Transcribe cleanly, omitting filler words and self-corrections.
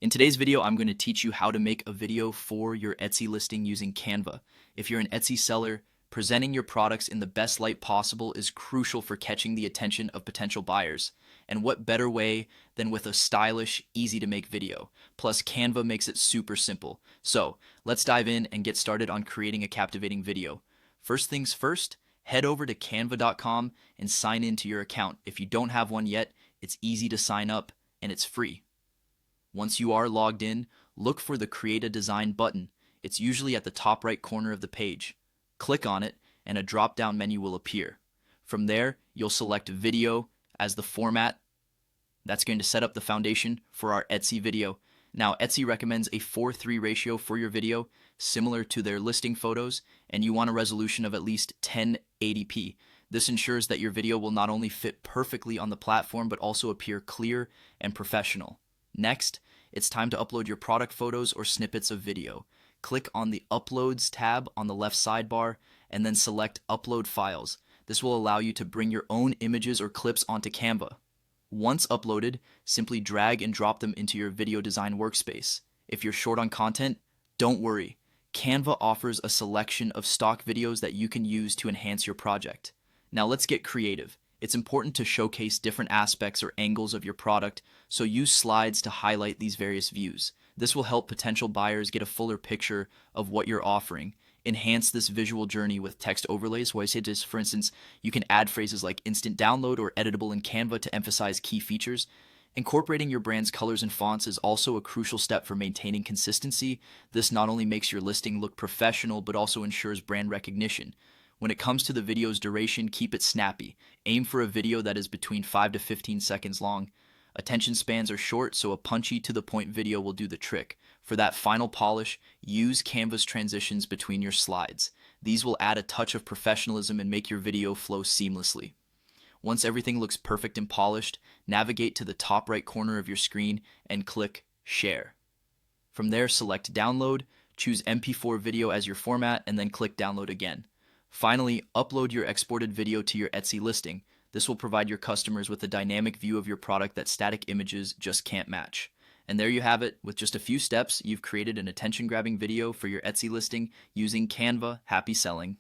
In today's video, I'm going to teach you how to make a video for your Etsy listing using Canva. If you're an Etsy seller, presenting your products in the best light possible is crucial for catching the attention of potential buyers. And what better way than with a stylish, easy to make video? Plus, Canva makes it super simple. So, let's dive in and get started on creating a captivating video. First things first, head over to canva.com and sign into your account. If you don't have one yet, it's easy to sign up and it's free. Once you are logged in, look for the Create a Design button. It's usually at the top right corner of the page. Click on it and a drop-down menu will appear. From there, you'll select Video as the format. That's going to set up the foundation for our Etsy video. Now, Etsy recommends a 4:3 ratio for your video, similar to their listing photos, and you want a resolution of at least 1080p. This ensures that your video will not only fit perfectly on the platform, but also appear clear and professional. Next, it's time to upload your product photos or snippets of video. Click on the Uploads tab on the left sidebar and then select Upload Files. This will allow you to bring your own images or clips onto Canva. Once uploaded, simply drag and drop them into your video design workspace. If you're short on content, don't worry. Canva offers a selection of stock videos that you can use to enhance your project. Now let's get creative. It's important to showcase different aspects or angles of your product, so use slides to highlight these various views. This will help potential buyers get a fuller picture of what you're offering. Enhance this visual journey with text overlays. So I say this, for instance, you can add phrases like instant download or editable in Canva to emphasize key features. Incorporating your brand's colors and fonts is also a crucial step for maintaining consistency. This not only makes your listing look professional, but also ensures brand recognition. When it comes to the video's duration, keep it snappy. Aim for a video that is between 5 to 15 seconds long. Attention spans are short, so a punchy to-the-point video will do the trick. For that final polish, use Canva's transitions between your slides. These will add a touch of professionalism and make your video flow seamlessly. Once everything looks perfect and polished, navigate to the top right corner of your screen and click Share. From there, select Download, choose MP4 video as your format, and then click Download again. Finally, upload your exported video to your Etsy listing. This will provide your customers with a dynamic view of your product that static images just can't match. And there you have it. With just a few steps, you've created an attention-grabbing video for your Etsy listing using Canva. Happy selling!